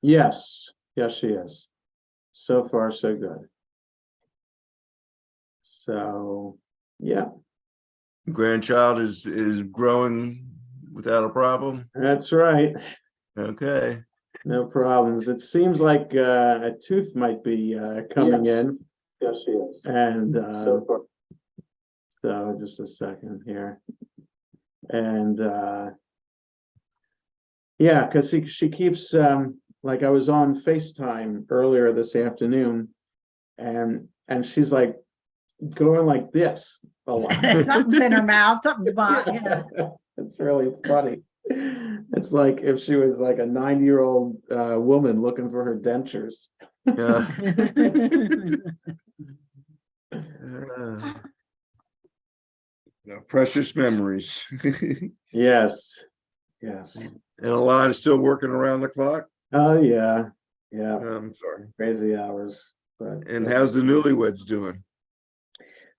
Yes, yes, she is. So far, so good. So, yeah, Grandchild is growing without a problem. that's right. Okay. No problems. It seems like a tooth might be coming in. Yes, she is. And So far. so just a second here. And yeah, because she keeps like I was on FaceTime earlier this afternoon, and she's like going like this a lot. Something's in her mouth, something's yeah. It's really funny. It's like if she was like a 90-year-old woman looking for her dentures. Yeah. Precious memories. Yes, yes. And Alana's still working around the clock. Oh yeah, yeah. I'm sorry. Crazy hours. But And how's the newlyweds doing?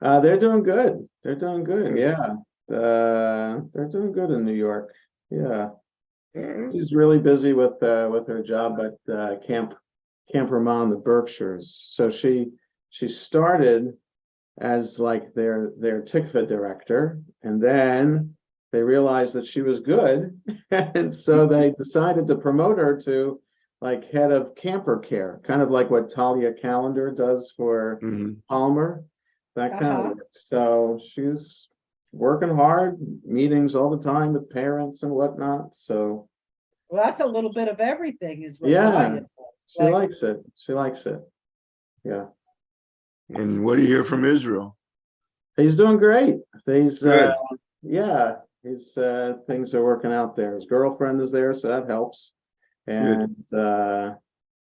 they're doing good. They're doing good. Yeah. They're doing good in New York. Yeah. She's really busy with her job at Camp Vermont, the Berkshires. So she started as like their tikva director, and then they realized that she was good, and so they decided to promote her to like head of camper care, kind of like what Talia Calendar does for Palmer, that kind of work. So she's working hard, meetings all the time with parents and whatnot. So Well, that's a little bit of everything is what yeah, Talia does. she likes it. She likes it. Yeah. And what do you hear from Israel? He's doing great. He's Good. yeah, his things are working out there. His girlfriend is there, so that helps. And they're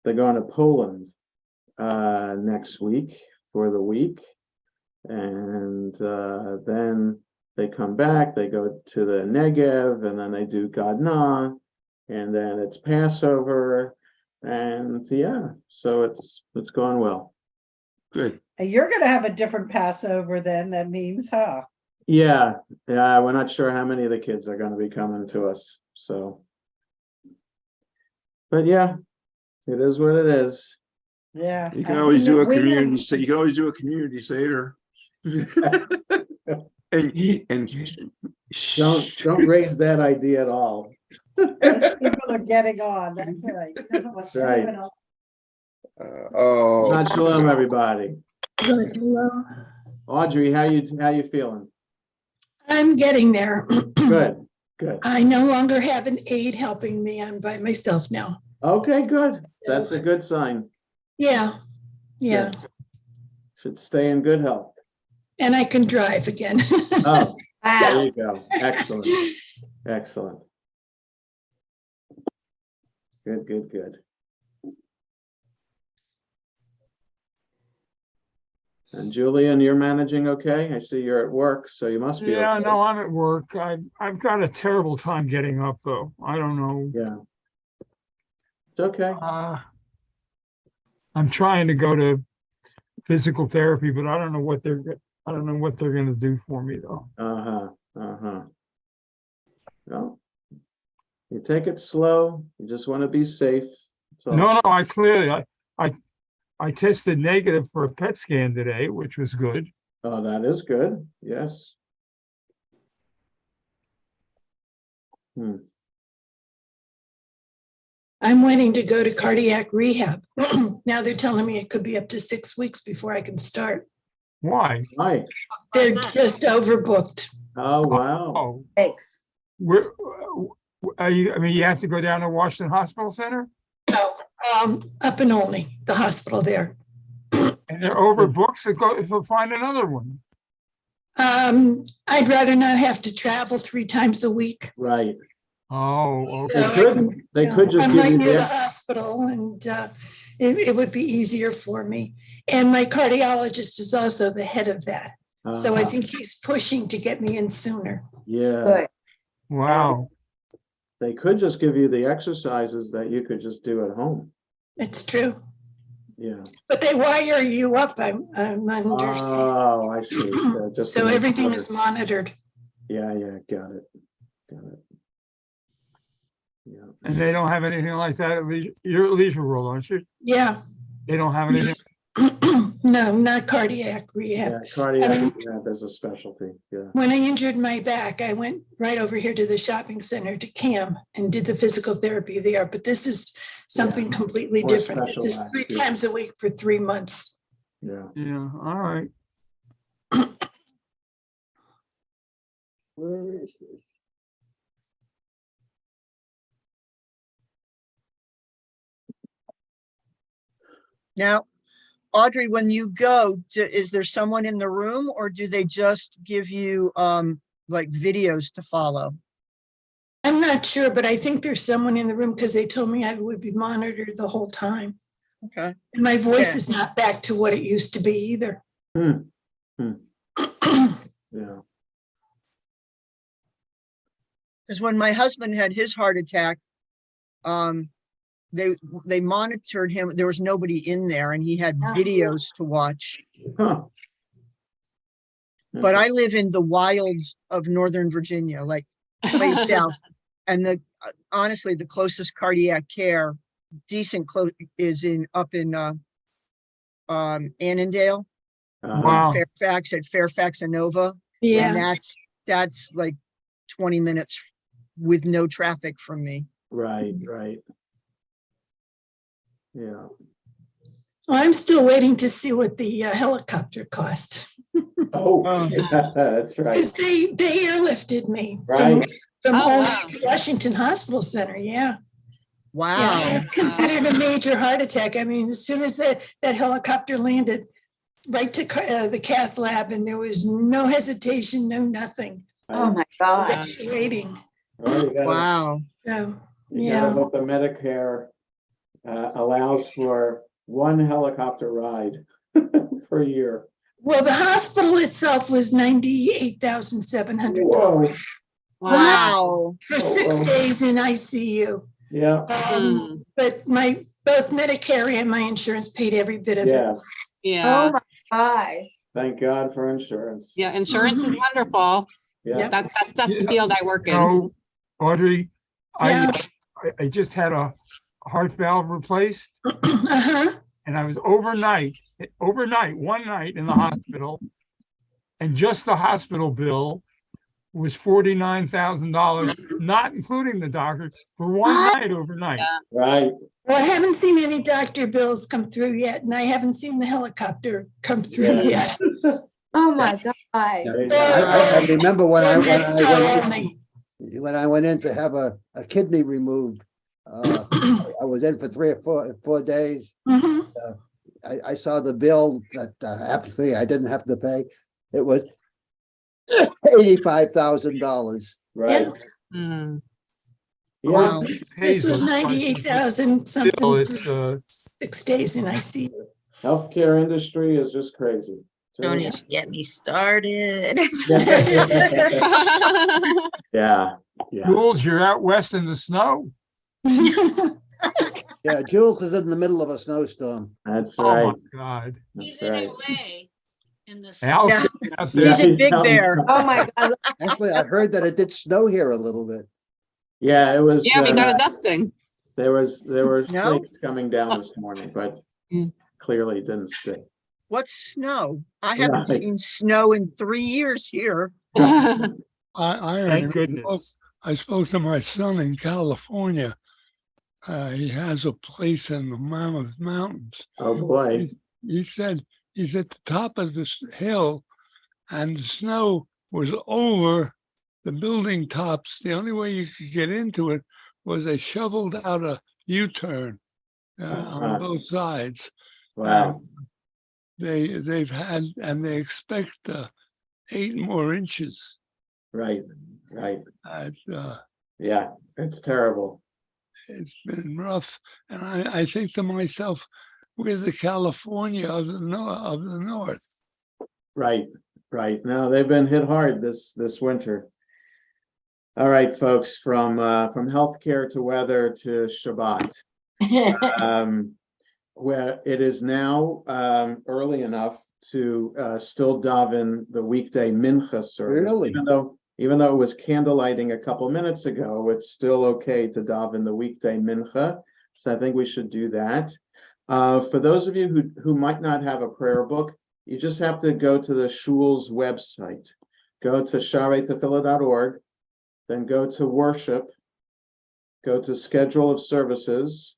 going to Poland next week for the week. And then they come back, they go to the Negev, and then they do Gadna, and then it's Passover. And yeah, so it's going well. Good. And you're gonna have a different Passover then, that means, huh? Yeah, we're not sure how many of the kids are going to be coming to us. So, but yeah, it is what it is. Yeah. You can always do a community. You can always do a community seder. and Don't raise that idea at all. Those people are getting on, that's right. That's right. Oh, Shabbat shalom, everybody. Good, hello. Audrey, how you feeling? I'm getting there. Good, good. I no longer have an aide helping me. I'm by myself now. Okay, good. That's a good sign. Yeah, yeah. Good. Should stay in good health. And I can drive again. Oh, there you go. Excellent. Excellent. Good, good, good. And Julian, you're managing okay? I see you're at work, so you must be Yeah, okay. no, I'm at work. I've got a terrible time getting up though. I don't know. Yeah. It's okay. I'm trying to go to physical therapy, but I don't know what they're going to do for me though. Well, you take it slow. You just want to be safe. That's all. No, I clearly I tested negative for a PET scan today, which was good. Oh, that is good. Yes. I'm waiting to go to cardiac rehab. Now they're telling me it could be up to 6 weeks before I can start. Why? Hi. They're just overbooked. Oh, wow. Oh, Thanks. where are you? I mean, you have to go down to Washington Hospital Center, No, up in Olney, the hospital there. and they're overbooked. So find another one. I'd rather not have to travel 3 times a week. Right. Oh, They okay. could just I'm give right you near the the, hospital, and it would be easier for me. And my cardiologist is also the head of that. So I think he's pushing to get me in sooner. yeah, Wow. they could just give you the exercises that you could just do at home. It's true. Yeah. But they wire you up, I'm understanding. Oh, I see. Just So to make everything sure. is monitored. Yeah, got it. Got it. Yeah. And they don't have anything like that at leisure, you're at Leisure World, aren't you? Yeah. They don't have anything. No, not cardiac Yeah, rehab. cardiac rehab is a specialty, yeah. When I injured my back, I went right over here to the shopping center to CAM and did the physical therapy there. But this is something completely More different. This is specialized, 3 yeah. times a week for 3 months. Yeah. Yeah, all right. Where is this? Now, Audrey, when you go, is there someone in the room or do they just give you like videos to follow? I'm not sure, but I think there's someone in the room because they told me I would be monitored the whole time. Okay. And my voice Yeah. is not back to what it used to be either. Yeah. Because when my husband had his heart attack, they monitored him. There was nobody in there and he had videos to watch. Huh. But I live in the wilds of Northern Virginia, like way south. And honestly, the closest cardiac care, decent is up in Annandale, Wow. Fairfax at Fairfax and Nova. Yeah. And that's like 20 minutes with no traffic from me. Right. Yeah. Well, I'm still waiting to see what the helicopter cost. Oh, Oh. yeah, that's right. Because they airlifted me Right. from Oh, home wow. to Washington Hospital Center. Yeah. Wow. Yeah, it was considered a major heart attack. I mean, as soon as that helicopter landed, right to the cath lab, and there was no hesitation, no nothing. Oh, my God. Waiting. Well, you gotta- Wow. So, You gotta yeah. hope the Medicare allows for one helicopter ride per year. Well, the hospital itself was $98,700 Whoa, Wow. for 6 Oh. days in ICU. yeah, But both Medicare and my insurance paid every bit of it. yes, Yeah, Hi. thank God for insurance. yeah, insurance is wonderful. Yeah, That's the Yeah. field I work in. No, Audrey, Yeah. I just had a heart valve replaced Uh-huh. and I was overnight, one night in the hospital. And just the hospital bill was $49,000, not including the doctor, for one night overnight. Yeah. right. Well, I haven't seen any doctor bills come through yet, and I haven't seen the helicopter come through Yeah. yet. Oh, my God. I remember when I When went in to have a kidney removed. I was in for 3 or 4 days. Mhm. I saw the bill that absolutely I didn't have to pay. It was $85,000. Right. Mm. Yeah, Wow. This was 98,000 something Still, it's, for 6 days in ICU. healthcare industry is just crazy. Don't even get me started. Yeah, yeah. Jules, you're out west in the snow. Yeah, Jules is in the middle of a snowstorm. That's Oh, my right. God. That's right. Al Yeah. sitting out He's there. in Big down Bear. south. Oh, my God. Actually, I heard that it did snow here a little bit. Yeah, it was. Yeah, we got a dusting. There were No? flakes coming down this morning, but Mm. clearly it didn't stick. What's snow? I haven't Right. seen snow in 3 years here. I Thank goodness. I spoke to my son in California. He has a place in the Mammoth Mountains. Oh, boy. He said he's at the top of this hill and the snow was over the building tops. The only way you could get into it was they shoveled out a U-turn on both sides. Wow. They've had, and they expect 8 more inches. Right, right. It's Yeah, it's terrible. been rough, and I think to myself, we're the California of the north. Right, right. No, they've been hit hard this winter. All right, folks, from healthcare to weather to Shabbat. Where it is now early enough to still daven the weekday mincha service, Really? even though even though it was candlelighting a couple minutes ago, it's still okay to daven the weekday mincha. So I think we should do that. For those of you who might not have a prayer book, you just have to go to the shul's website. Go to sharetefillah.org, then go to worship, go to schedule of services,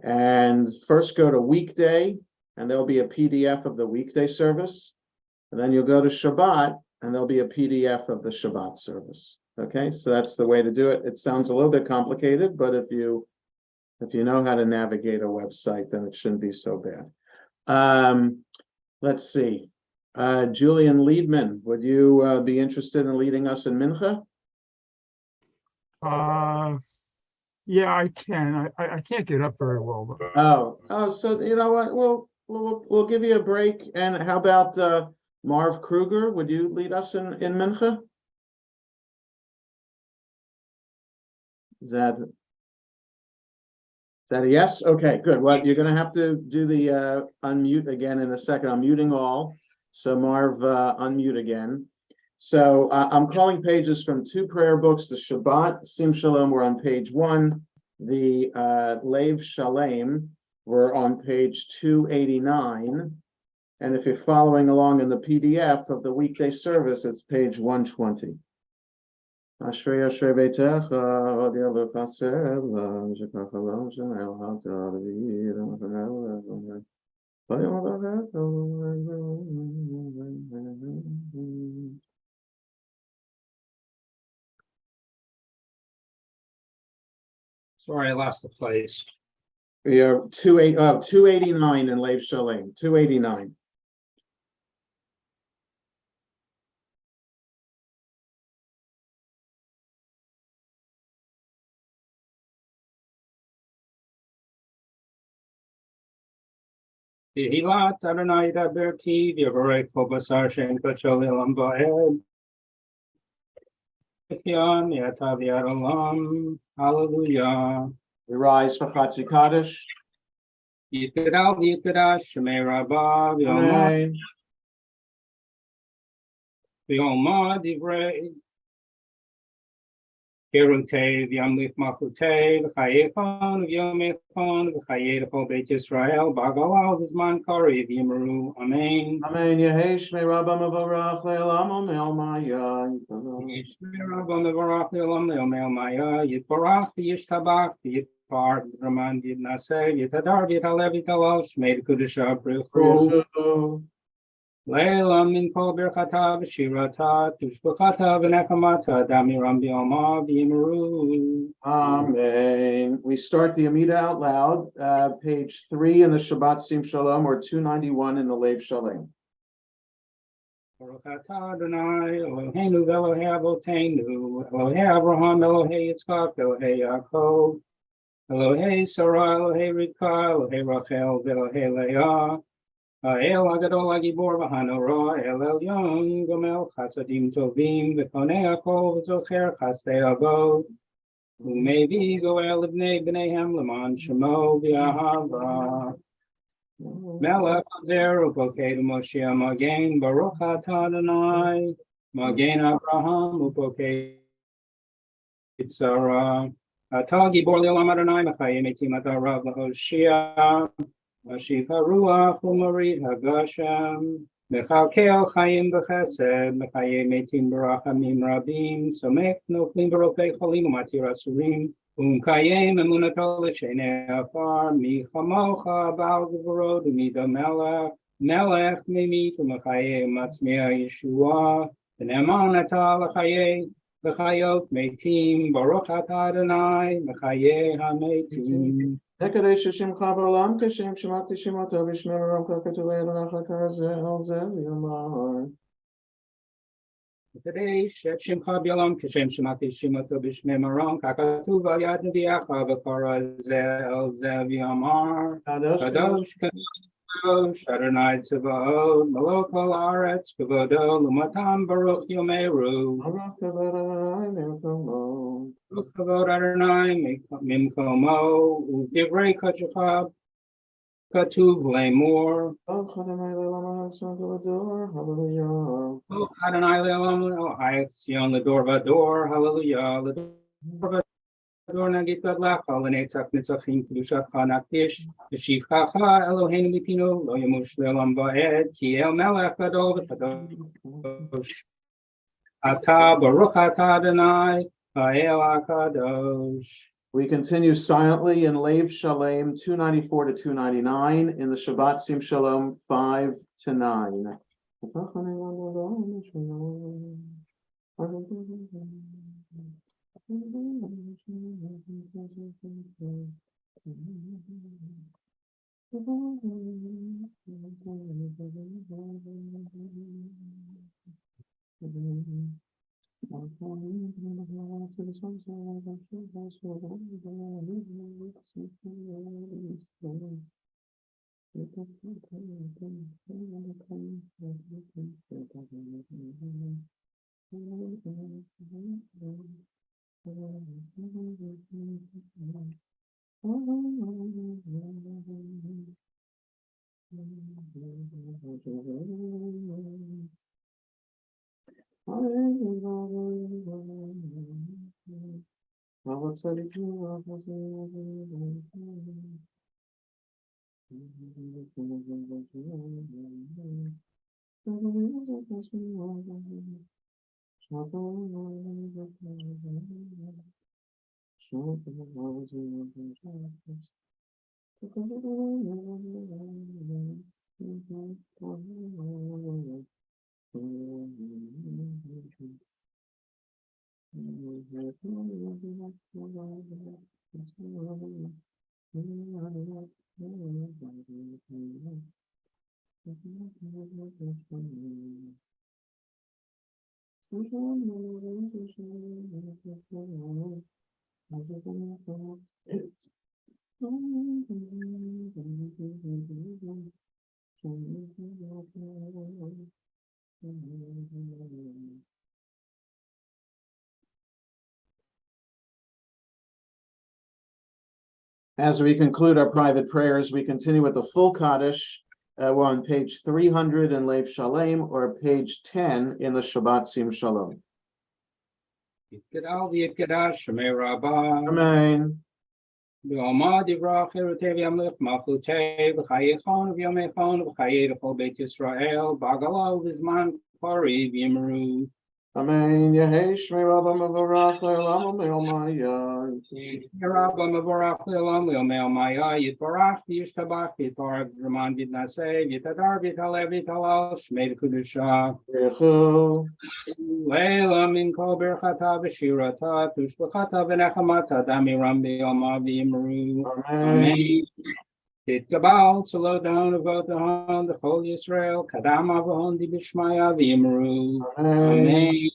and first go to weekday, and there'll be a PDF of the weekday service. And then you'll go to Shabbat, and there'll be a PDF of the Shabbat service. Okay, so that's the way to do it. It sounds a little bit complicated, but if you know how to navigate a website, then it shouldn't be so bad. Let's see. Julian Liedman, would you be interested in leading us in Mincha? Yeah, I can. I can't get up very well, but Oh, so you know what? We'll give you a break. And how about Marv Kruger? Would you lead us in Mincha? Is that a yes? Okay, good. Well, you're going to have to do the unmute again in a second. I'm muting all. So Marv, unmute again. So I'm calling pages from two prayer books. The Shabbat Sim Shalom, we're on page 1. The Lev Shalem, we're on page 289. And if you're following along in the PDF of the weekday service, it's page 120. Ashrei Ashrei Beitecha, Odia L'Chaser, Shekach Halom, Shemel HaTav, Sorry, I lost the place. Yeah, 289 in Lev Shalem, 289. Hilat Adonai Daber Ki V'Yavarei Kol Basar Shem Kachol Elam Ba'ed V'Kian Yatav Yad Olam. Hallelujah. We rise for Chatzi Kaddish. Yikadal V'Yikadash Shemei Rabba V'Yomah Amen. V'Yomah Divrei Kirutei V'Yamlich Machutei V'Chayechon V'Yomechon V'Chayei L'Chol Beit Yisrael B'Agalal V'Zman Kari V'Yimaru. Amen. Amen. Yehesh me Rabba Mavarach Le'elam Omel Maya. Yishmir Rabba Mevarach Le'olam Le'omel Maya Yitbarach V'Yishtabach V'Yitpar V'Raman V'Yitnaseh Yitadar V'Yitalev V'Yitalal Shmei D'Kudesha B'Richu Le'elam Min Kol Birchata V'Shirata Tushbachata V'Nechamata Damiram B'Yomah V'Yimaru. Amen. We start the Amida out loud, page 3 in the Shabbat Sim Shalom, or 291 in the Lev Shalem. Baruch atah Adonai Eloheinu v'Elohei Avoteinu Elohei Avraham Elohei Yitzchak Elohei Yaakov Elohei Sarah Elohei Rivka Elohei Rachel v'Elohei Leah Ha'el Hagadol Hagibor v'Hanora El Elyon Gomel Chasadim Tovim V'Konei Hakol V'Zocher Chasdei Avot U'Mevi Goel Ibnei B'neihem L'man Shemo V'Ahava Melech Hazer Upokei Moshe Magen Baruch Atah Adonai Magen Abraham Upokei Sarah Atah Gibor Le'olam Adonai Mechayim Etim Atarav L'Hoshia Mashiach HaRuach U'Marid HaGasham Mechalkel Chaim B'Chesed Mechayim Etim B'Rachamim Rabim Somech Noflim B'Rofei Cholim U'Matir Asurim Umkayem emunato l'shenei afar michamocha ba'al gevurot umida melech mimit umachayem matzmei Yeshua v'ne'eman ata l'chayot metim baruch atah Adonai mechayei hametim. Hekadesh Shemcha B'Olam Kashem Shemati Shemoto B'Shmei Marom Kakatulei L'Nachal Karazeh Al Zeh Yomar. Kadesh et Shemcha B'Olam Kashem Shemati Shemoto B'Shmei Marom Kakatuv Al Yad Nevi'acha V'Karazeh El Zeh Yomar. Kadosh Kadosh Adonai Tzvaot Melech Kol Haaretz Kavodo L'Matam Baruch Yomeru. Baruch Kavod Adonai Mimkomo U'Divrei Kodesh Katuv Lamor. Hallelujah. Oh, Adonai Le'olam, oh, Ayetzion Lador Vador, Hallelujah, Lador Vador Nagit Gadlach, Halenetzach Nitzachim Kedushat Chanaktish, Yeshivchacha Eloheinu Lipino, Lo Yamush Le'olam Ba'ed, Ki El Melech Gadol V'Kadosh, Ata Baruch Ata Adonai, Ha'el HaKadosh. We continue silently in Lev Shalem 294 to 299, in the Shabbat Sim Shalom 5 to 9. As we conclude our private prayers, we continue with the full Kaddish. We're on page 300 in Lev Shalem, or page 10 in the Shabbat Sim Shalom. Yitgadal v'yitgadash Shemei Rabbi. Amen. V'omad yivrach erutev yamlich malchutei v'chayechon v'yomechon v'chayei l'chol Beit Yisrael b'agala v'zman kari v'yimru. Amen. Yehei Shmei Rabba Mavarach Le'olam Le'omaya. Rabba Mavarach Le'olam Le'omaya Yitbarach Yishtabach Yitbarach V'man V'naseh Yitadar V'taleh V'talal Shmei L'Kudusha Yechu. Le'olam Min Kol Berchata V'Shirata Tushbachata V'Nechamata Damiram V'Yoma V'Yimru. Amen. Titgabal Salo down about the hand the whole Israel Kadama V'Hon Di B'Shmaya V'Yimru. Amen.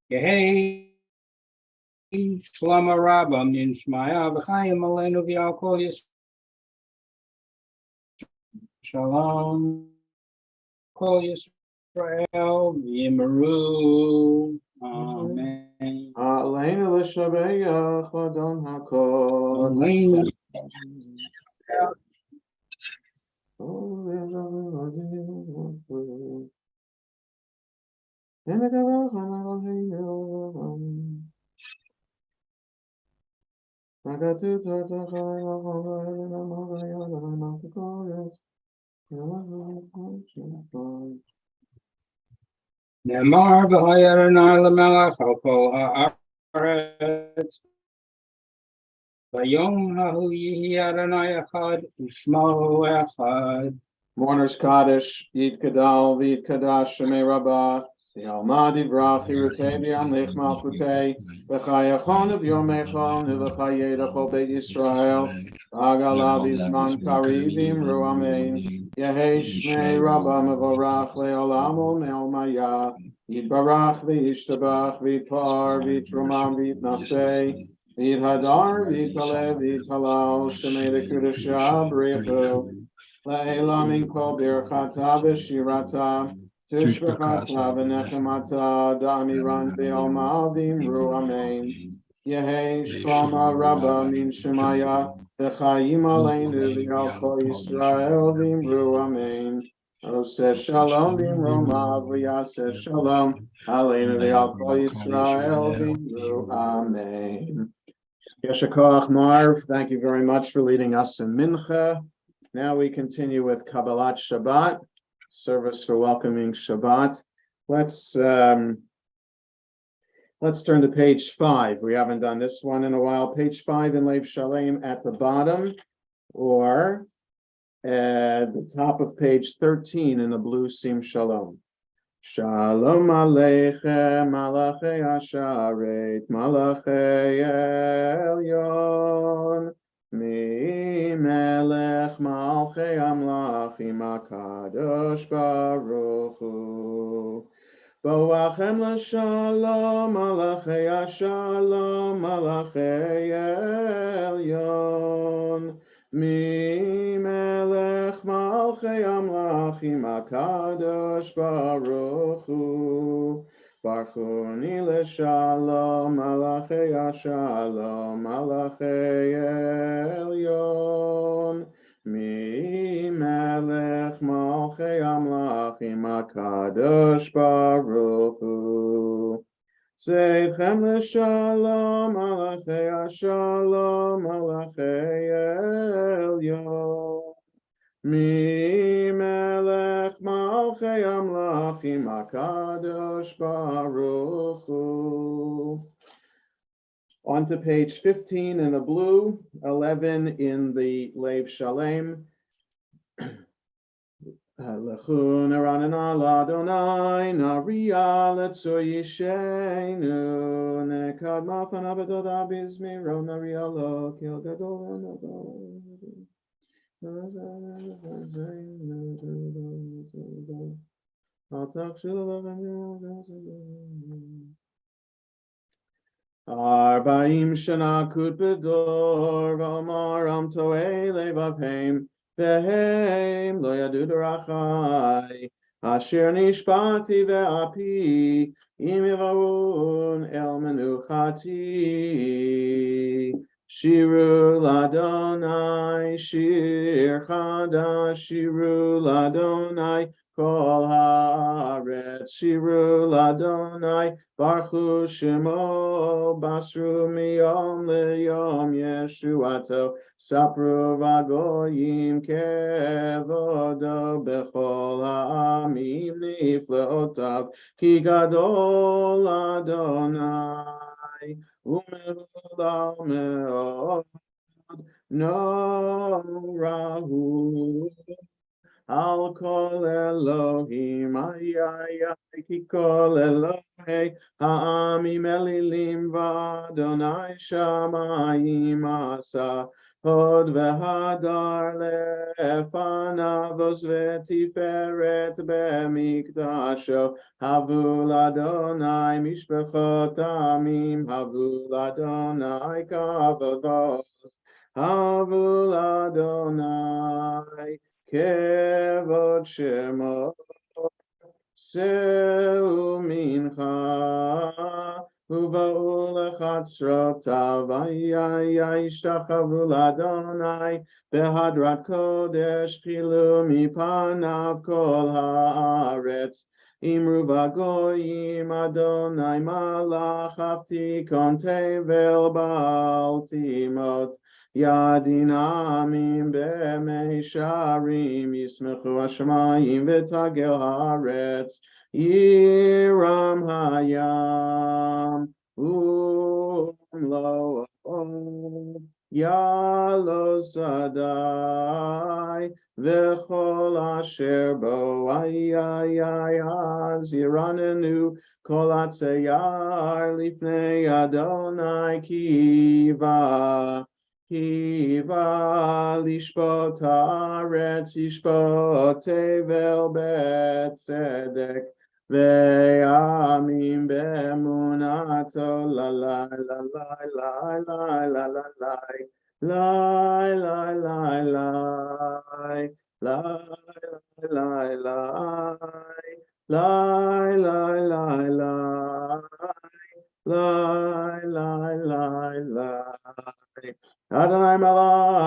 Yehei Shlama Rabba Min Shmaya V'Chayim Aleinu V'Yal Kol Yisrael Shalom Kol Yisrael V'Yimru. Amen. Aleinu L'Shabeach Adon HaKol. Aleinu. Nemar v'hayarnai l'melech al kol ha'aretz. V'yom hahu yihi Adonai echad u'shmo echad. Mourner's Kaddish, Yid Kadal, Vid Kadash, Shemei Rabbah, Yalma Divrach, Yirutei V'yamlich Malchutei, V'chayachon V'yomechon, V'chayei L'chol Beit Yisrael, V'agala V'zman Kari V'imru Amen. Yehei Shmei Rabbah Mevorach Le'olam U'Me'omaya, Yitbarach V'yishtabach V'yitpar V'yitrumam V'yitnaseh, V'yithadar V'yitaleh V'yitalal, Shemei L'Kudusha B'Richu. Le'elam min kol birchata v'shirata, tushbechata v'nechemata, da'amiran v'yoma v'imru amen. Yehei shlama rabba min shemaya, V'chayim aleinu v'yal kol Yisrael v'imru amen. Oseh shalom v'imromav v'yaseh shalom aleinu v'yal kol Yisrael v'imru amen. Yesha koach Marv, thank you very much for leading us in Mincha. Now we continue with Kabbalat Shabbat, service for welcoming Shabbat. Let's turn to page 5. We haven't done this one in a while. Page 5 in Lev Shalem at the bottom, or at the top of page 13 in the blue Sim Shalom. Shalom Aleichem, Malachei Asharet, Malachei Elyon, Mi Melech Malchei Amlachim HaKadosh Baruch Hu. Boachem l'shalom, Malachei Ashalom, Malachei Elyon, Mi Melech Malchei Amlachim HaKadosh Baruch Hu. Barchuni l'shalom, Malachei Ashalom, Malachei Elyon, Mi Melech Malchei Amlachim HaKadosh Baruch Hu. Seichem l'shalom, Malachei Ashalom, Malachei Elyon, Mi Melech Malchei Amlachim HaKadosh Baruch Hu. On to page 15 in the blue, 11 in the Lev Shalem. Lechun aranana ladonai naria letzu yishenu nekad mafan abedod abizmiro naria lo kil gadol Arba'im shana kut bedor v'amar am to'ei levavhem v'hem lo yadu derachai asher nishpati ve'api im yivarun el menuchati shiru ladonai shir chadash shiru ladonai kol haaretz shiru ladonai Baruch Shemo Basru Miyom Leyom Yeshuato Sapru Vagoyim Kevodo Bechol Ha'amim Nifleotav Ki Gadol Adonai Umehulal Me'od Norahu Al kol Elohim, ay, ki kol Elohim, ha'amim elilim v'Adonai shamayim asa, hod v'hadar lefanavos v'tiferet b'mikdasho, havu l'Adonai mishpachot amim, havu l'Adonai kavod, havu l'Adonai Kevod Shemo Seu Mincha Uva'u lechatzrotav Yishtachavu l'Adonai Behadrat Kodesh Chilu mipanav kol haaretz Imru v'goyim Adonai malach Avtikon tevel ba'al timot Yadinamim b'meisharim yismechu hashamayim v'tagel haaretz yiram hayam umlo yalo sadai v'chol asher bo az yiranenu kol atzeyar lifnei Adonai kiva Kiva lishpot haaretz yishpot tevel betzedek ve'amim be'emunato lalai lalai lalai lalai lalai lalai lalai lalai lalai lalai lalai lalai Adonai Malach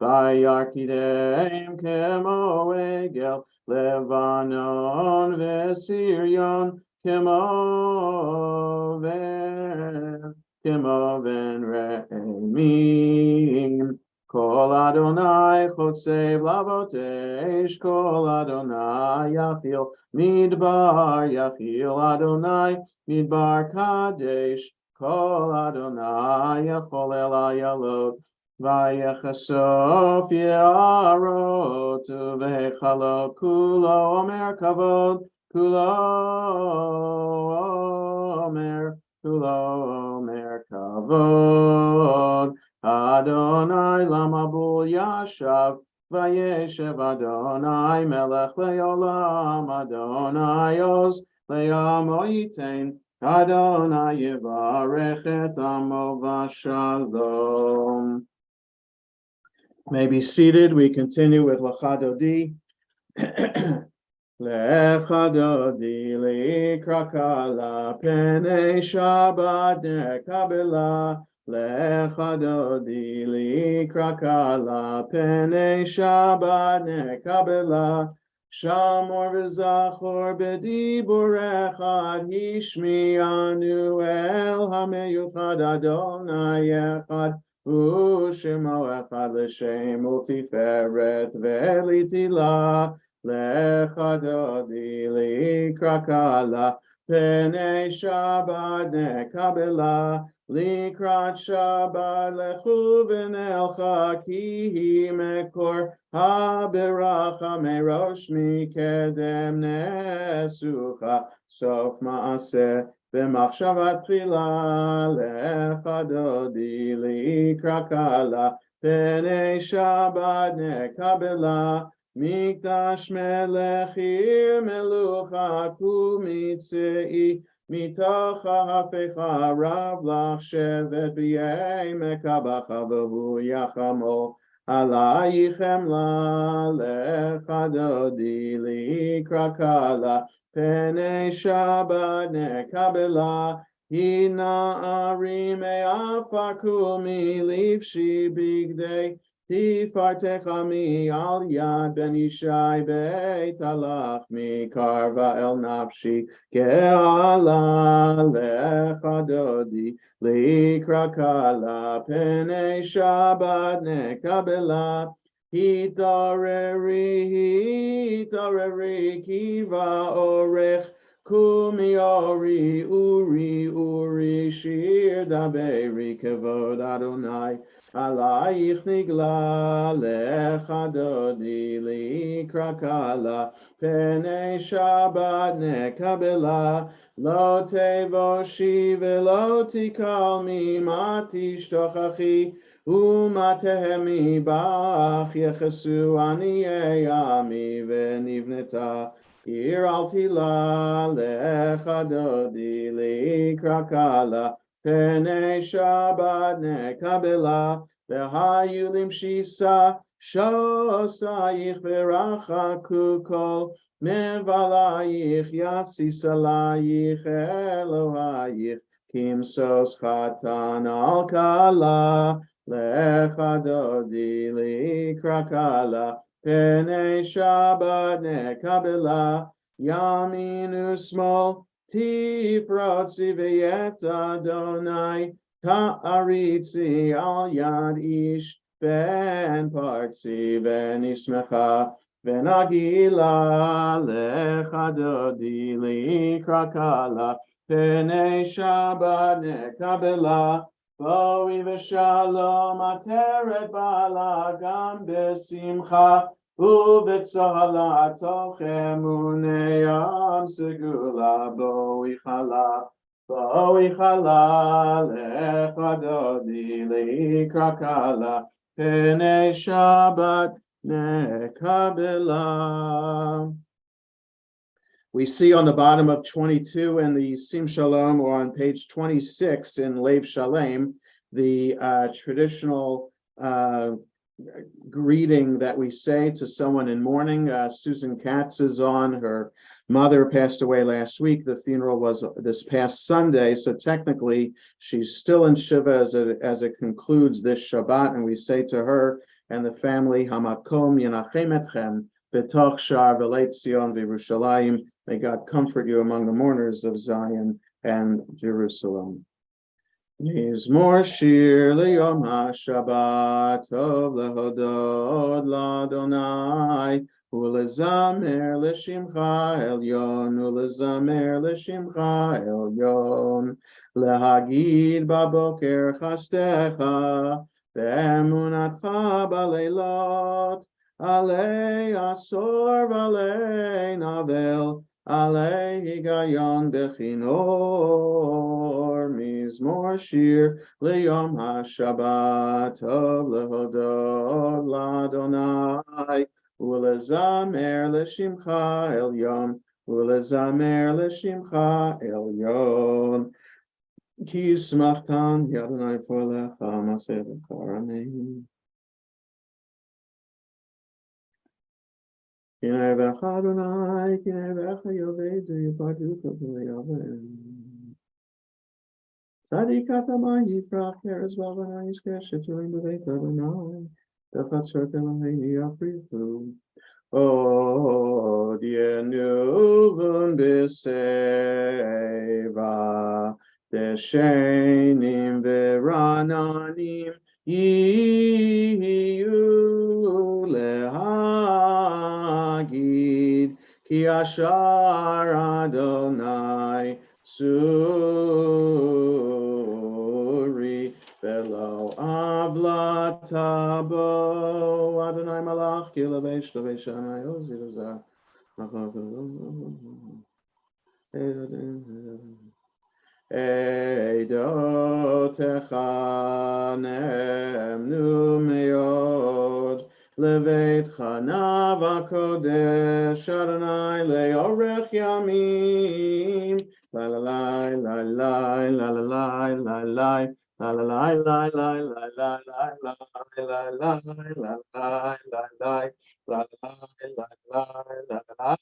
Vayarkidem kemo egel Levanon vesirion kemo ven re'emim. Kol Adonai chotsev lavotesh, Kol Adonai yachil Adonai midbar kadesh, Kol Adonai yachol el ayalot, Vayechasof yarot uvechalo kulo omer kavod, kulo omer kavod. Adonai lamabul yashav, vayeshev Adonai melech leolam, Adonai oz le'amo yitein, Adonai yivarech et amo v'shalom. May be seated. We continue with Lecha Dodi. Lecha Dodi likra kala penei Shabbat nekabela. Lecha Dodi likra kala penei Shabbat nekabela. Shamor v'zachor b'dibur echad hishmi'anu el hameyuchad Adonai echad u'shemo echad l'shem u'tiferet ve'litila. Lecha Dodi likra kala penei Shabbat nekabela. Likrat Shabbat lechu v'nelcha ki hi mekor haberacha merosh mikedem nesucha sof maaseh v'machshavat tchila. Lecha Dodi likra kala penei Shabbat nekabela. Mikdash melech ir melucha kumitzei mitoch ha'afecha rav lach shevet b'yei mekabacha v'hu yachamo alayichem la. Lecha Dodi likra kala penei Shabbat nekabela. Hina arim e'afaku milivshi bigdei Tifartecha mi al yad ben Yishai beit alach mi karva el nafshi ge'ala. Lecha Dodi likra kala penei Shabbat nekabela. Hitareri kiva orech kumi uri shir daberi kevod Adonai alayich nigla. Lecha Dodi likra kala penei Shabbat nekabela. Lo tevoshi velo tikal mi matishtochachi umatehemi bach yechesu aniyei ami venivneta ir al tila. Lecha Dodi likra kala penei Shabbat nekabela. V'hayulim shisa shosayich v'rachaku kol mevalayich yasisalayich Elohayich kimsos chatan al kala. Lecha Dodi likra kala penei Shabbat nekabela. Yamin u'smol tifrotzi v'yet Adonai ta'aritzi al yad ish ben partzi v'nismecha v'nagila. Lecha Dodi likra kala penei Shabbat nekabela. Boi v'shalom ateret bala gam besimcha u'v'tzohala tochem u'neyam segula. Boi chala lecha Dodi likra kala penei Shabbat nekabela. We see on the bottom of 22 in the Sim Shalom, or on page 26 in Lev Shalem, the traditional greeting that we say to someone in mourning. Susan Katz is on. Her mother passed away last week. The funeral was this past Sunday, so technically she's still in Shiva as it concludes this Shabbat, and we say to her, and the family Hamakom Yenachem Etchem B'toch Shar V'leit Zion V'Yerushalayim. May God comfort you among the mourners of Zion and Jerusalem. Mizmor Shir Liyom HaShabbat Tov Lehodod L'Adonai Ulezamer L'Shimcha Elyon Ulezamer L'Shimcha Elyon Lehagid Baboker Chastecha Ve'emunatcha Baleilot Alei Asor V'alei Navel Alei Higayon Bechinor Mizmor Shir Liyom HaShabbat Tov Lehodod L'Adonai Ulezamer L'Shimcha Elyon Ulezamer L'Shimcha Elyon Ki Yismachtan Yadonai Folecha Maseh V'Kar Amen. Kinei V'Echa Adonai Kinei V'Echa Yovedu Yipaduka V'Le'Yaven Tzadik Atama Yifrach Eres V'Avana Yizkeh Sheturim B'Veit Adonai T'chatzot Eloheinu Yafrichu Od Yenuvun B'Seva Deshenim V'Rananim Yiyu Lehagid Ki Ashar Adonai Suri Velo Avlatabo Adonai Malach Ki Levesh Leveshanai Ozirza Eidotecha nemnu meod Leveit Chanav HaKodesh Adonai le'orech yamim La la la la la la la la la la La la la la la la la la la la la la la la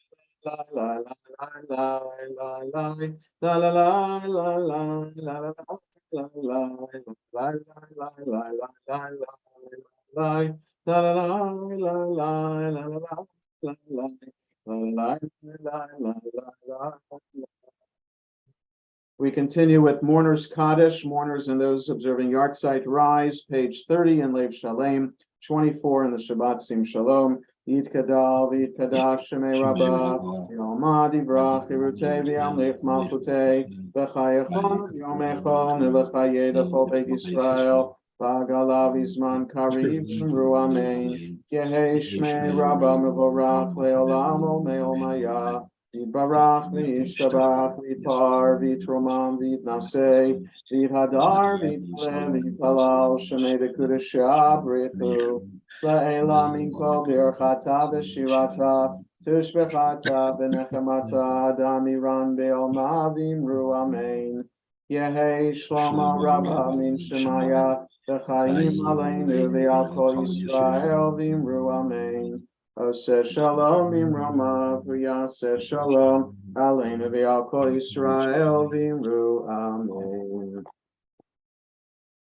We continue with Mourners Kaddish, mourners and those observing Yartzeit Rise, page 30 in Lev Shalem, 24 in the Shabbat Sim Shalom. Yitkadal v'yitkadash Shemei Rabba, Yomad Yivrach Yerutei v'yamlich Malchutei, v'chayechon v'yomechon v'chayedachol Beit Yisrael, v'agalav izman kariv v'mru amen. Yehei Shmei Rabba mevorach le'olam ol me'ol maya. Yitbarach v'yishtabach v'yitpar v'yitromam v'yitnaseh v'yithadar v'yitleh v'yitpalal Shemei v'kudeshah b'richu la'elam minkol b'irchata v'shirata tushbechata v'nechemata adam iran be'olma v'imru amen. Yehei Shlomo Rabba min Shemaya v'chayim aleinu v'al kol Yisrael v'imru amen. Oseh Shalom Imrama v'yaseh Shalom Aleinu v'al kol Yisrael v'imru amen.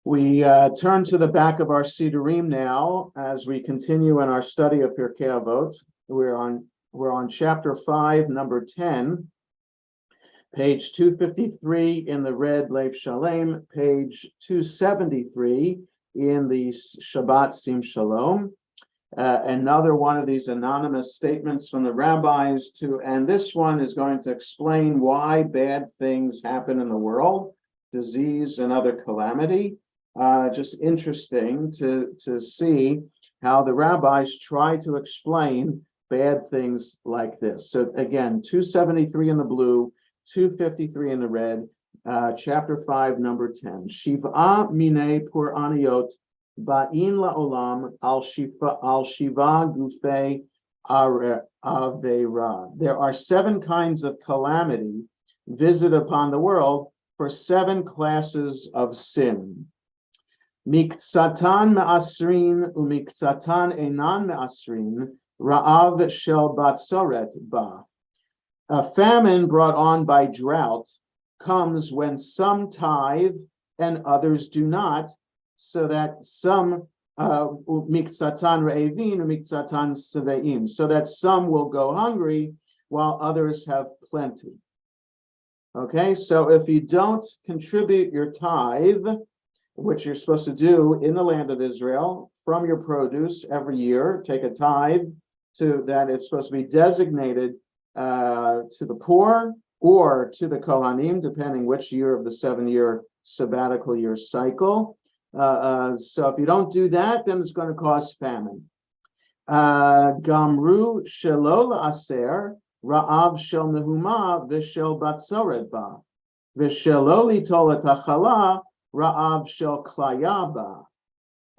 We turn to the back of our Sidurim now as we continue in our study of Pirkei Avot. We're on chapter 5, number 10, page 253 in the red Lev Shalem, page 273 in the Shabbat Sim Shalom. Another one of these anonymous statements from the rabbis and this one is going to explain why bad things happen in the world, disease and other calamity. Just interesting to see how the rabbis try to explain bad things like this. So again, 273 in the blue, 253 in the red, chapter 5, number 10. Shiva mine pur aniyot Ba'in la'olam al shiva gufei avera. There are 7 kinds of calamity visited upon the world for 7 classes of sin. Miktsatan me'asrin umiktsatan enan me'asrin ra'av shel batsoret ba. A famine brought on by drought comes when some tithe and others do not, so that some Miktsatan re'evin, miktsatan seveim, so that some will go hungry while others have plenty. Okay, so if you don't contribute your tithe, which you're supposed to do in the land of Israel from your produce every year, take a tithe to that it's supposed to be designated to the poor or to the Kohanim, depending which year of the 7-year sabbatical year cycle. So if you don't do that, then it's going to cause famine. Gamru shelo la'aser ra'av shel nehuma v'shel batzoret ba v'shelo litol et hachala ra'av shel klaya ba.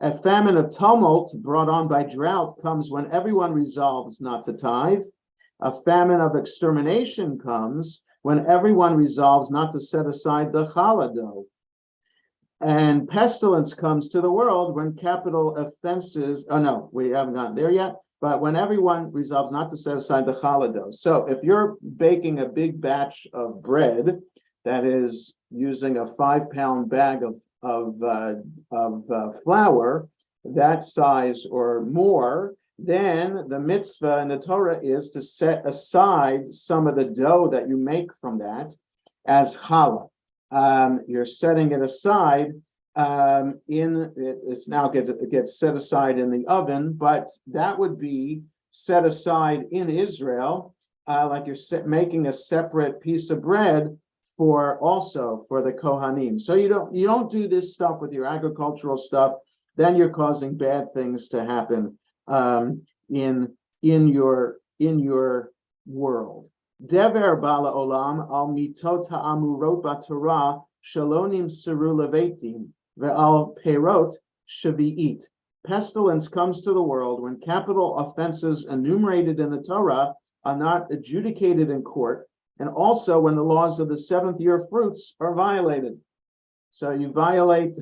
A famine of tumult brought on by drought comes when everyone resolves not to tithe. A famine of extermination comes when everyone resolves not to set aside the challah dough. And pestilence comes to the world when capital offenses, oh no, we haven't gotten there yet, but when everyone resolves not to set aside the challah dough. So if you're baking a big batch of bread that is using a 5-pound bag of flour, that size or more, then the mitzvah in the Torah is to set aside some of the dough that you make from that as challah. You're setting it aside it's now gets set aside in the oven, but that would be set aside in Israel, like you're making a separate piece of bread for the Kohanim. So you don't do this stuff with your agricultural stuff, then you're causing bad things to happen in your world. Dever bala olam al mitot ha'amurot b'Torah shalonim siru levetim ve'al perot shavi'it. Pestilence comes to the world when capital offenses enumerated in the Torah are not adjudicated in court, and also when the laws of the 7th year fruits are violated. So you violate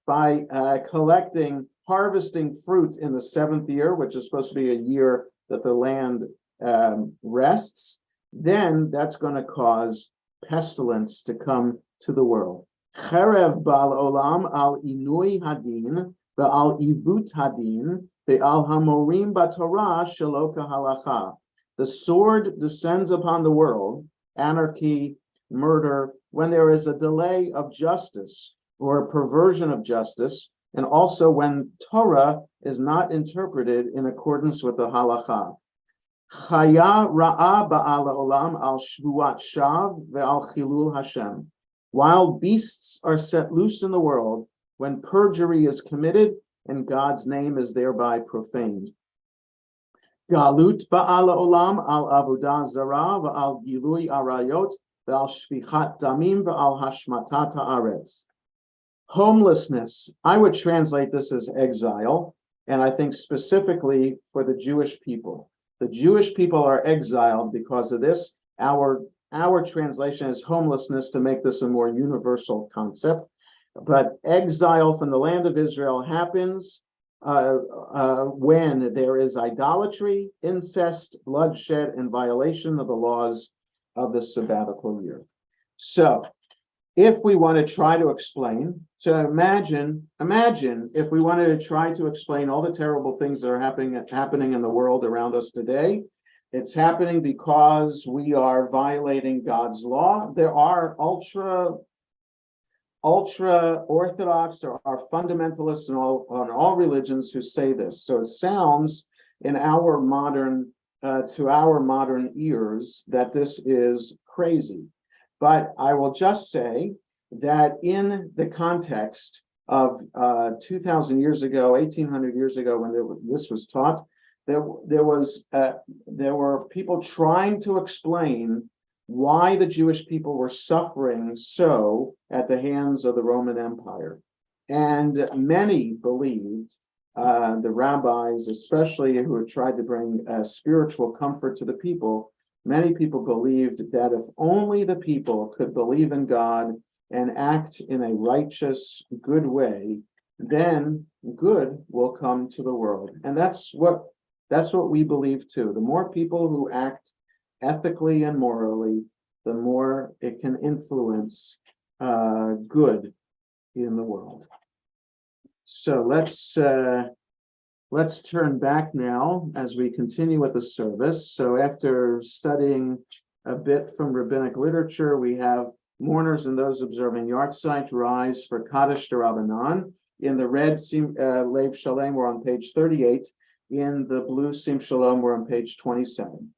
by harvesting fruit in the 7th year, which is supposed to be a year that the land rests, then that's going to cause pestilence to come to the world. Cherev bal olam al inui hadin ve'al ivut hadin ve'al hamorim b'Torah shelo kahalacha. The sword descends upon the world, anarchy, murder, when there is a delay of justice or a perversion of justice, and also when Torah is not interpreted in accordance with the halacha. Chaya ra'a ba'ala olam al shvuat shav ve'al chilul Hashem. Wild beasts are set loose in the world when perjury is committed and God's name is thereby profaned. Galut ba'ala olam al avodah zarah ve'al gilui arayot ve'al shfichat damim ve'al hashmatat haaretz. Homelessness, I would translate this as exile, and I think specifically for the Jewish people. The Jewish people are exiled because of this. Our translation is homelessness to make this a more universal concept. But exile from the land of Israel happens when there is idolatry, incest, bloodshed, and violation of the laws of the sabbatical year. So, if we want to try to explain, so imagine if we wanted to try to explain all the terrible things that are happening in the world around us today. It's happening because we are violating God's law. There are ultra orthodox, there are fundamentalists in all religions who say this. So it sounds in our modern to our modern ears that this is crazy. But I will just say that in the context of 2,000 years ago, 1,800 years ago, when this was taught, there were people trying to explain why the Jewish people were suffering so at the hands of the Roman Empire. And many believed, the rabbis especially, who had tried to bring spiritual comfort to the people, many people believed that if only the people could believe in God and act in a righteous, good way, then good will come to the world. And that's what we believe too. The more people who act ethically and morally, the more it can influence good in the world. So let's turn back now as we continue with the service. So after studying a bit from rabbinic literature, we have mourners and those observing yahrzeit rise for Kaddish D'Rabbanan. In the red Lev Shalem, we're on page 38. In the blue Sim Shalom, we're on page 27.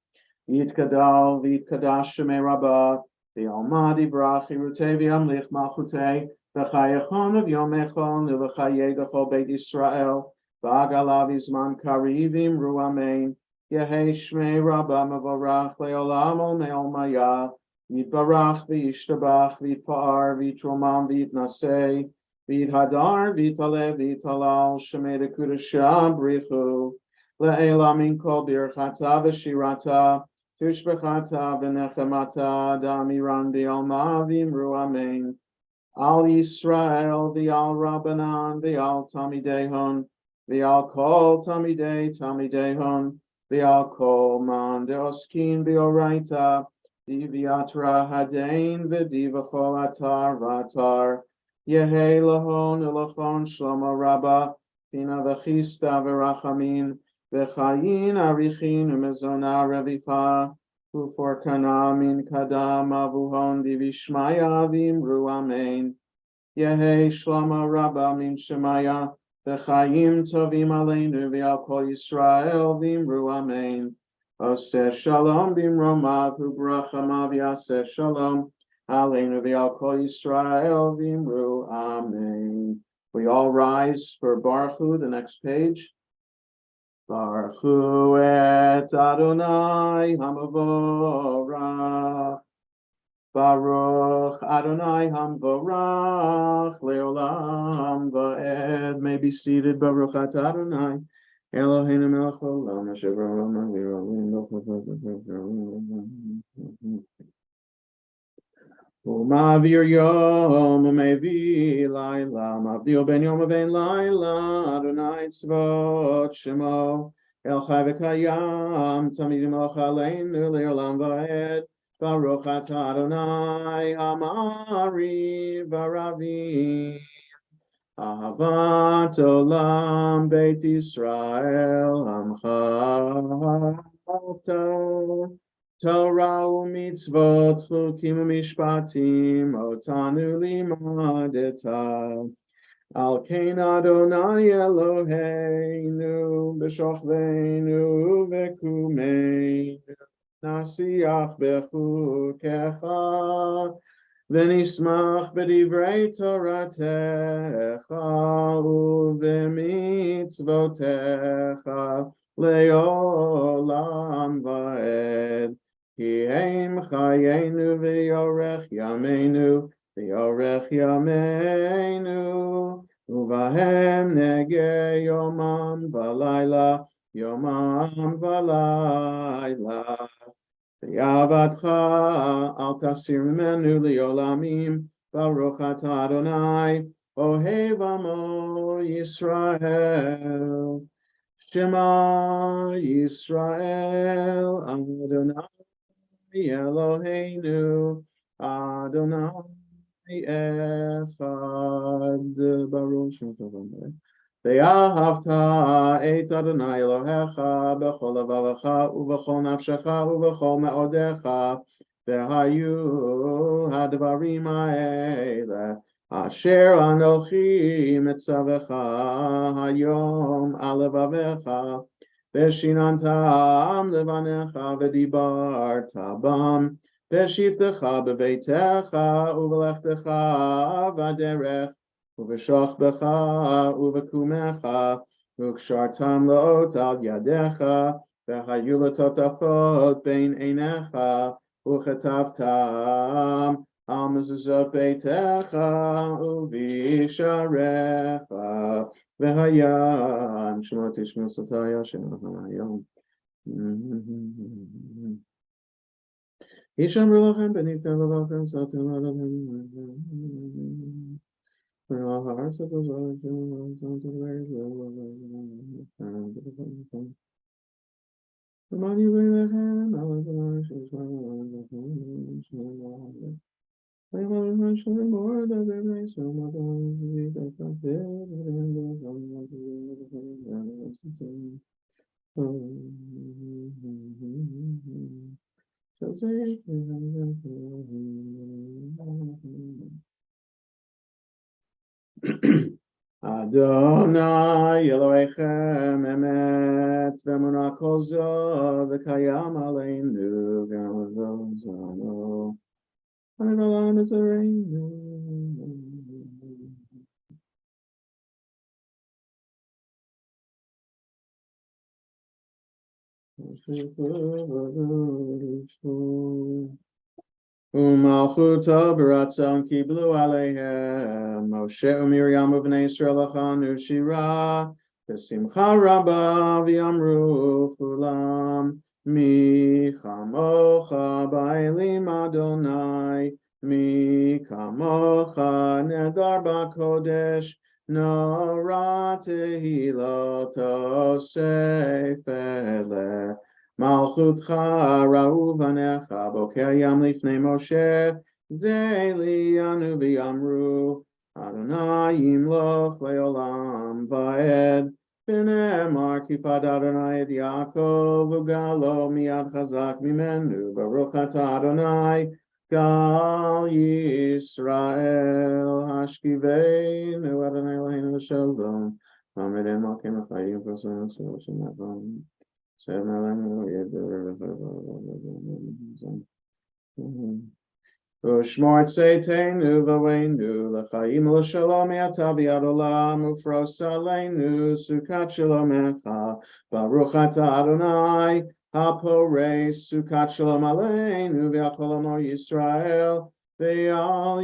Yitkadal v'yitkadash shemei Rabba v'almadi brachi rutei v'yamlich malchutei v'chayachon of yomechon v'chayegachol beit Yisrael v'agalav izman karivim ru amen Yehei shmei Rabba mevorach le'olam ol me'ol maya Yitbarach v'yishtabach v'yitpa'ar v'yitromam v'yitnasei v'yithadar v'yitalev v'yitalal shemei dekudashah brichu le'ela min kol birchata v'shirata tushbechata v'nechemata damiran v'yalma v'imru amen Al Yisrael v'al Rabbanan v'al Tamidehon v'al kol Tamidehon v'al kol man de'oskin v'oraita Divyatra hadain v'divachol atar v'atar Yehei lahon elachon shlomo rabba Pina v'chista v'rachamin v'chayin arichin u'mezona revicha Ufor kana min kadam avuhon divishmaya v'imru amen Yehei shlomo rabba min shemaya v'chayim tovim aleinu v'al kol Yisrael v'imru amen Oseh shalom bimromav u'brachamav yaseh shalom aleinu v'al kol Yisrael v'imru amen. We all rise for Baruch Hu, the next page. Baruch Hu et Adonai hamavorach. Baruch Adonai hamvorach leolam va'ed. May be seated. Baruch et Adonai. Eloheinu melech haolam asher bara Umavir yom umevi laila mavdil ben yom uven laila Adonai tzvot shemo El chai v'kayam tamidim melech aleinu leolam va'ed Baruch atah Adonai amari v'aravi Ahavat olam beit Yisrael amcha Torah u'mitzvot chukim u'mishpatim otanu limadeta Al kein Adonai Eloheinu b'shochveinu v'kumeinu nasiach b'chukecha V'nismach b'divrei Toratecha u'v'mitzvotecha le'olam va'ed Ki heim chayenu v'yorech yameinu u'vahem nege yomam v'layla Yavadcha al tasir mimenu liolamim Baruch atah Adonai ohev amo Yisrael Shema Yisrael Adonai Eloheinu Adonai Echad Baruch Shem Tov Ve'ahavta et Adonai Elohecha b'chol levavecha u'b'chol nafshecha u'b'chol me'odecha ve'hayu hadvarim ha'ele asher anochi mitzavecha hayom al levavecha ve'shinantam levanecha ve'dibarta bam ve'shivtecha beveitecha u'v'lechtecha v'aderech Uv'shochbecha uv'kumecha u'kshartam lo'ot al yadecha v'hayu l'totafot bein einecha u'chetavtam al mezuzot beitecha u'visharecha v'hayam shemot yishmu sotaya shenachayom Yishamru lachem b'niktem v'lachem sotem v'lachem For all hearts of those others, the money we have, I was the one who's more than every so much Adonai Elohechem emet v'emunah kol zeh v'kayam aleinu gam v'zonu v'olam zareinu. Umalchuta b'ratzon kiblu aleihem Moshe u'Miriam u'bnei Yisrael achanu shira v'simcha rabba v'yamru kulam mi chamocha ba'elim Adonai mi kamocha nedar b'kodesh nora tehilot sefer Malchutcha ra'u vanecha boker yam lifnei Moshe zeli anu v'yamru Adonai yimloch le'olam va'ed v'ne'emar kipad Adonai et Yaakov ugalo miyad chazak mimenu baruch ata Adonai gal Yisrael hashkiveinu Adonai Eloheinu l'shalom Amen. Malkim achayim v'sonim v'sonim v'sonim Ushmort seitenu v'aveinu l'chaim l'shalom yata v'yad olam ufros aleinu sukat shalomecha baruch ata Adonai hapores sukat shalom aleinu v'yachol amo Yisrael v'yal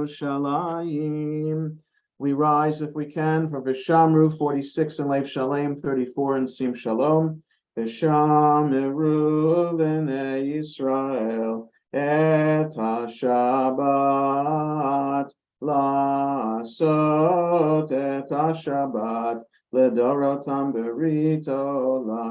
Yerushalayim. We rise if we can for Vishamru 46 and Lev Shalem 34 and Sim Shalom. Vishamru v'nei Yisrael et ha-Shabbat la'asot et ha-Shabbat ledorotam berit olam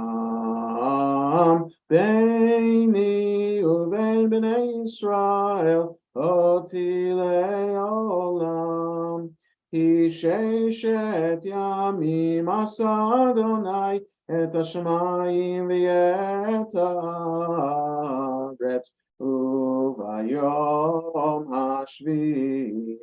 beini uvein b'nei Yisrael oti le'olam. Sheshet yamim asa Adonai et hashamayim v'et haaretz uvayom hashvi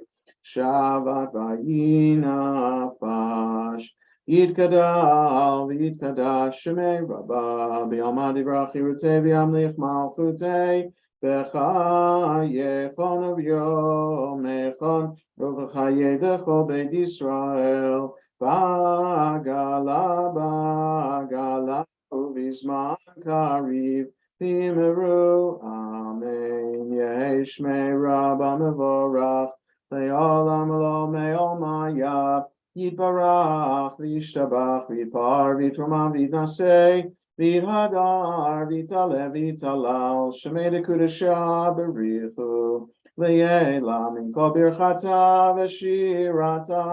Shabbat vayinafash Yitkadal v'yitkadash shemei Rabba b'yom hadivrach yirutei v'yamlich malchutei v'chayechon v'yom echon V'chayedecho beit Yisrael B'agala uvizman kariv V'yimeru Amen Yeshmei Rabba mevorach Le'olam lo me'omayav Yitbarach v'yishtabach v'yipar v'yitromam v'yitnasei v'yithadar v'yitalev v'yitalal Shemei dekudesha b'richu Le'ela min kol birchata v'shirata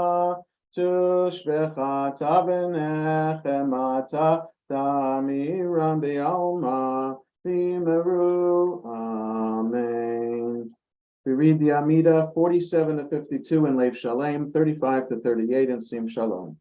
tushbechata v'nechemata tamiram b'alma v'yimeru. Amen. We read the Amida 47 to 52 in Lev Shalem, 35 to 38 in Sim Shalom.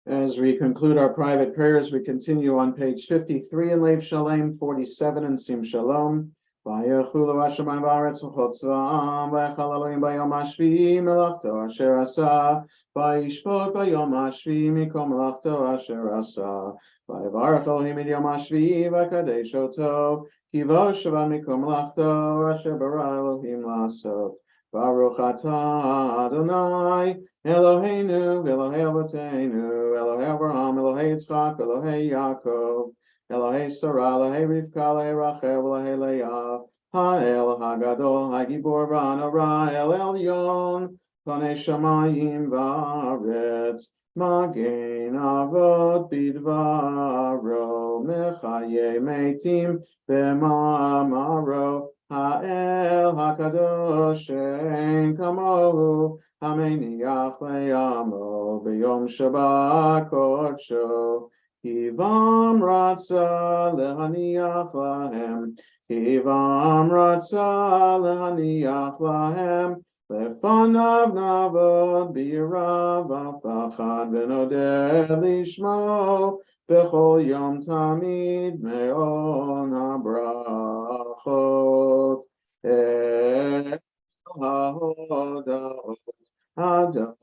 As we conclude our private prayers, we continue on page 53 in Lev Shalem, 47 in Sim Shalom. Vayechulu Hashemayim va'aretz v'chol tzva'am, vayechal Elohim bayom hashvi'i melachto asher asa, vayishpot bayom hashvi'i mikol melachto asher asa, vayevarech Elohim et yom hashvi'i v'kadesh oto, ki v'oshav mikol melachto asher bara Elohim la'asot. Baruch atah Adonai Eloheinu, Elohei Avotenu, Elohei Avraham, Elohei Yitzchak, Elohei Yaakov, Elohei Sarah, Elohei Rivka, Elohei Rachel, Elohei Leah, Ha'el HaGadol, HaGibor V'Hanora, El Elyon, Konei Shamayim V'Aretz, Magen Avot Bidvaro, Mechaye Meitim B'Ma'amaro, Ha'el HaKadosh Ein Kamohu, Hameniach le'amo b'yom Shabbat kodsho, Kivam ratza lehaniach lahem, Kivam ratza lehaniach lahem, Lefanav navod b'yirav v'pachad v'nodeh lishmo, B'chol yom tamid me'on habrachot, El haodot. Adon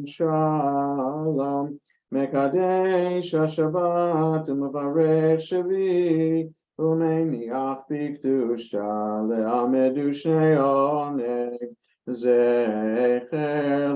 Shalom, Mekadesh HaShabbat, Umevarech Shavi, Umeniach B'Kedusha, Le'amedu Shnei Oneg, Zecher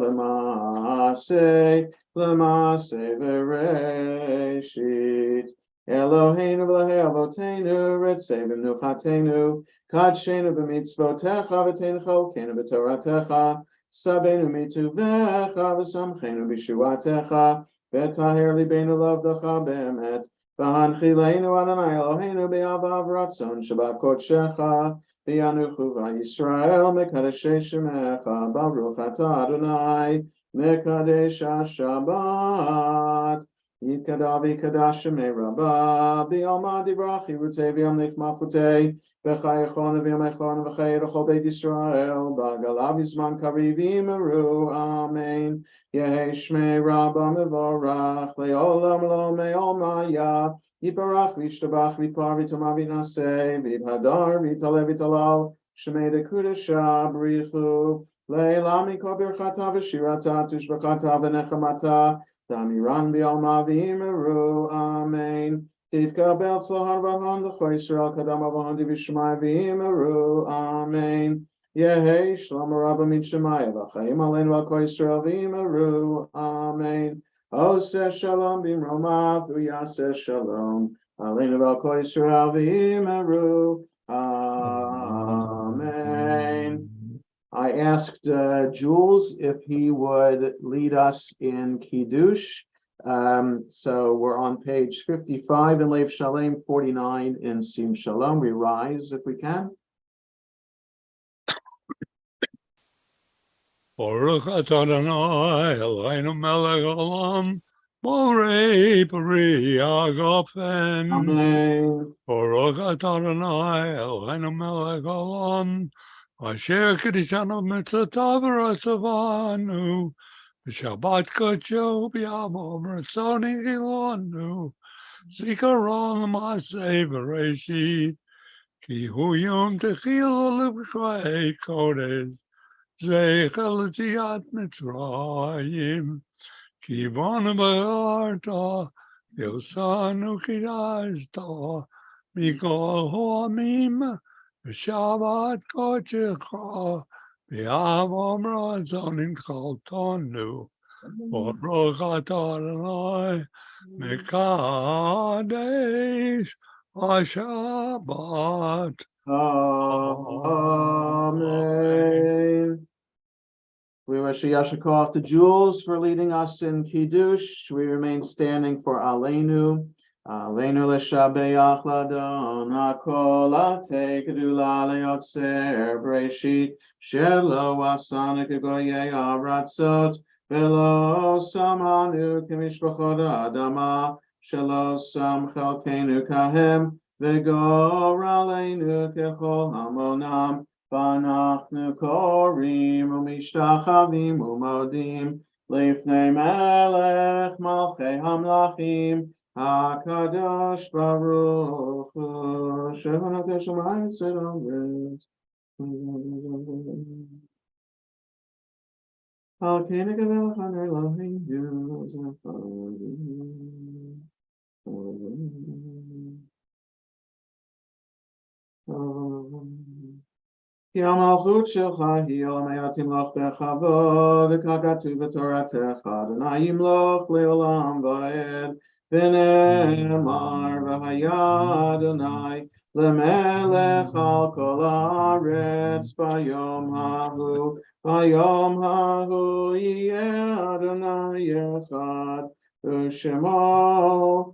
L'Maaseh V'Reshit, Eloheinu v'Elohei Avotenu, Retzei v'Mnuchatenu, Kadshenu b'mitzvotecha v'teinu cholkeinu b'toratecha, Sabenu mituvecha v'samchenu b'shuatecha, v'taher libeinu l'avdecha be'emet, v'hanchileinu Adonai Eloheinu b'yavav ratzon shabbat kodshecha, v'yanuchu v'Yisrael mekadeshei shemecha, baruch atah Adonai mekadesh ha-shabbat. Yikadavi kadashime Rabbi, Bi'alma divrach Yirutei v'yam nechmachutei, V'chayachon v'yamechon v'chayerachol Beit Yisrael, B'agalav yizman karivim eru, Amen. Yehi shmei Rabba mevorach, Le'olam lo me'olmaya, Yiparach v'yishtabach v'yipar v'yitama v'yinaseh, v'yidhadar v'yitaleh v'yitalal, Shmei dekudesha b'richu, Le'elam mikol birchata v'shirata, Tushbachata v'nechamata, Damiran bi'alma v'imeru, Amen. Titkabel tzlohar v'han l'cho Yisrael kadam avon divishmai v'imeru, Amen. Yehi shlomo rabba min shemaya v'chaim aleinu v'ko Yisrael v'imeru, Amen. Oseh shalom b'imromav v'yaseh shalom aleinu v'ko Yisrael v'imeru, Amen. I asked Jules if he would lead us in Kiddush. So we're on page 55 in Lev Shalem, 49 in Sim Shalom. We rise if we can. Baruch atah Adonai Eloheinu melech haolam, borei peri hagafen. Amen. Baruch atah Adonai Eloheinu melech haolam, asher kiddushanu b'mitzvotav v'ratzavanu, b'shabbat kodsho b'yamom ratzoni ilonu, zikaron l'maaseh v'reshit, ki hu yom techilu l'b'shrei kodesh, Zecher l'tziat Mitzrayim, ki banu b'arta, yosanu kidashta, mikol ha'amim, v'shabbat kodshecha, v'yavom razonim chaltonu, baruch atah Adonai, mekadesh ha-shabbat. Amen. We wish a Yashikov to Jules for leading us in Kiddush. We remain standing for Aleinu. Aleinu l'shabeach ladon hakol ate kedula le'otzer breshit shelo asana kegoyei aratzot velo samanu kemishpachot adama shelo sam chalkenu kahem v'gor aleinu kechol hamonam. V'anachnu korim u'mishtachavim u'modim Lifnei Melech Malchei Hamlachim HaKadosh Baruch Hu Shehu Notei Shamayim Tzedom Al Kei Negevel Chanei Elohim כי המלכות שלך היא עולמי תמלוך בכבוד, וככתוב בתורתך, אדוני ימלוך לעולם ועד, ונאמר, והיה אדוני למלך על כל הארץ ביום ההוא, ביום ההוא יהיה אדוני אחד, ושמו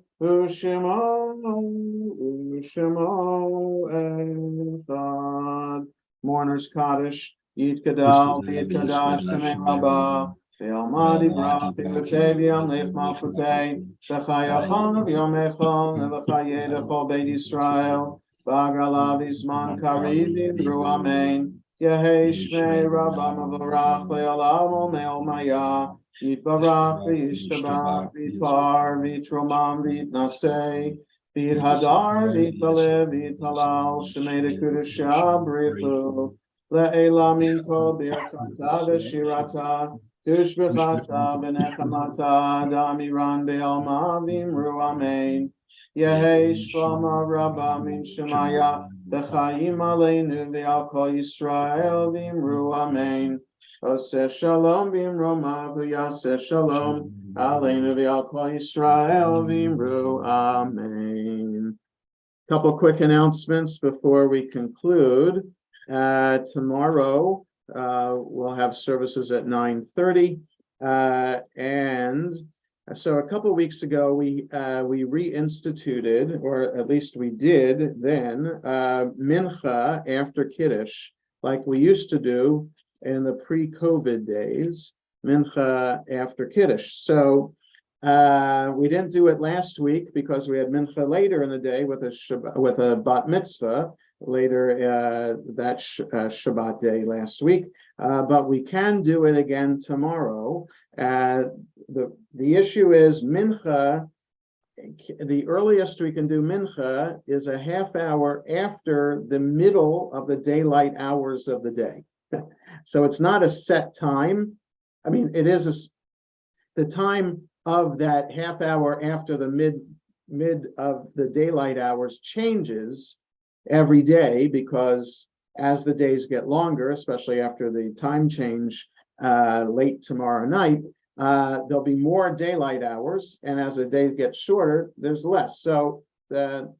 אחד. Mourners Kaddish, Yid Kadal, Yid Kadash, Shemei Rabba, Ve'alma Dibra, Ve'Teviam, Lech Malchutei, V'chayachon, V'yomechon, V'chayedechol Beit Yisrael, V'agalav Yizman Karivim, Ru Amen, Yehei Shmei Rabba Mavarach, Le'olam Me'ol Maya, Yitbarach, V'yishtabach, V'yitpar, V'yitromam, V'yitnasei, V'yit hadar, v'yitalev, v'yitalal, shemei dekudusha brichu, le'ela minko birkata v'shirata, tushbechata v'nechamata, damiran be'alma v'imru amen. Yehei shlama rabba min shemaya, v'chayim aleinu v'al kol Yisrael v'imru amen. Oseh shalom v'imromav v'yaseh shalom, aleinu v'al kol Yisrael v'imru amen. Couple quick announcements before we conclude. Tomorrow we'll have services at 9:30, and so a couple weeks ago we reinstituted, or at least we did then, mincha after Kiddush, like we used to do in the pre-COVID days, mincha after Kiddush. So we didn't do it last week because we had mincha later in the day with a bat mitzvah later that Shabbat day last week, but we can do it again tomorrow. The issue is mincha. The earliest we can do mincha is a half hour after the middle of the daylight hours of the day. So it's not a set time. I mean, it is the time of that half hour after the mid of the daylight hours changes every day, because as the days get longer, especially after the time change late tomorrow night, there'll be more daylight hours, and as the day gets shorter, there's less. So so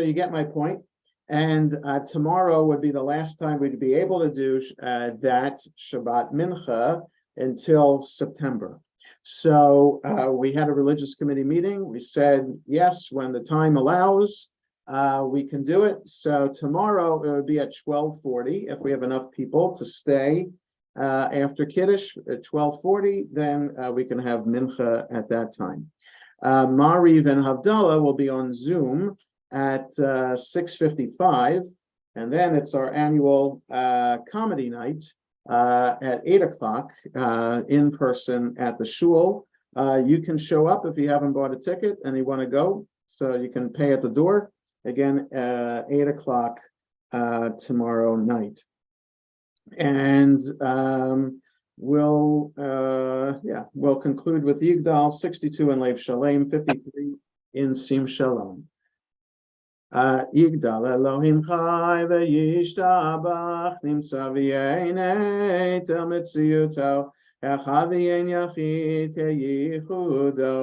you get my point. And tomorrow would be the last time we'd be able to do that Shabbat Mincha until September. So we had a religious committee meeting. We said, yes, when the time allows, we can do it. So tomorrow it would be at 12:40. If we have enough people to stay after Kiddush at 12:40, then we can have Mincha at that time. Mariv and Havdalah will be on Zoom at 6:55, and then it's our annual comedy night at 8 o'clock in person at the shul. You can show up if you haven't bought a ticket and you want to go, so you can pay at the door. Again, 8 o'clock tomorrow night. And we'll conclude with Yigdal 62 in Lev Shalem, 53 in Sim Shalom. Yigdal Elohim Chai v'yishtabach nimtza v'yenet el mitziyuto echad v'yen yachid keyichudo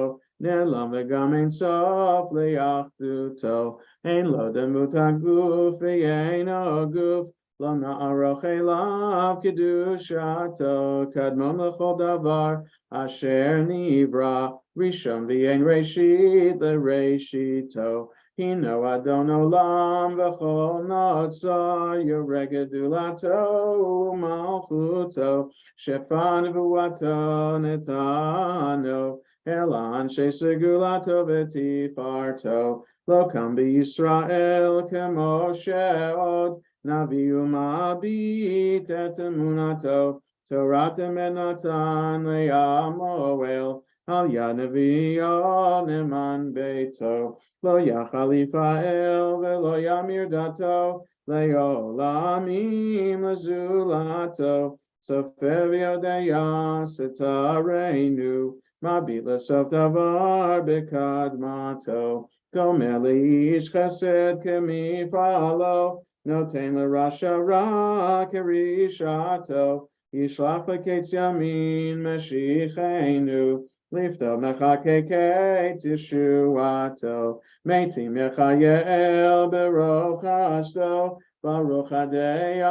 ne'lam v'gam ein sof le'achduto ein lo demut haguf v'yen oguf lo na'aroch elav kedushato kadmon l'chol davar asher nivra rishon v'yen reshit le'reshito Hino Adon Olam v'chol notzar Yeregedulato Malchuto Shefan v'uato netano Elan shesegulato v'tifarto Lo kam b'Yisrael kemo she'od Naviu ma'abit et emunato Torah temenatan le'amoel, al yad nevi'o neman beito, lo yachal Yifa'el ve'lo yamir dato, le'olamim lezulato, sofer v'yodeya setarenu, mabit l'sof davar bekadmato, gomer le'ish chesed kemifalo, noten l'rasha ra kerishato, Yishlach leketz yamin meshichenu, lifto mechakeketz yeshuato, meitim yechayel beroch hashto, baruch adei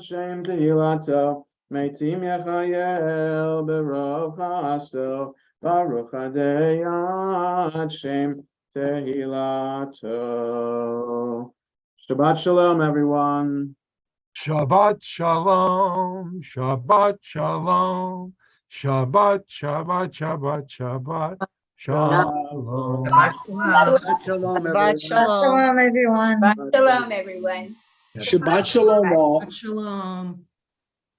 shem tehilato, meitim yechayel beroch hashto, baruch adei shem tehilato. Shabbat shalom, everyone. Shabbat shalom, Shabbat shalom, Shabbat, Shabbat, Shabbat, Shabbat, shalom. Shalom, Shabbat everyone. shalom. Shalom, everyone. Shalom, everyone. Shabbat shalom all. Shalom.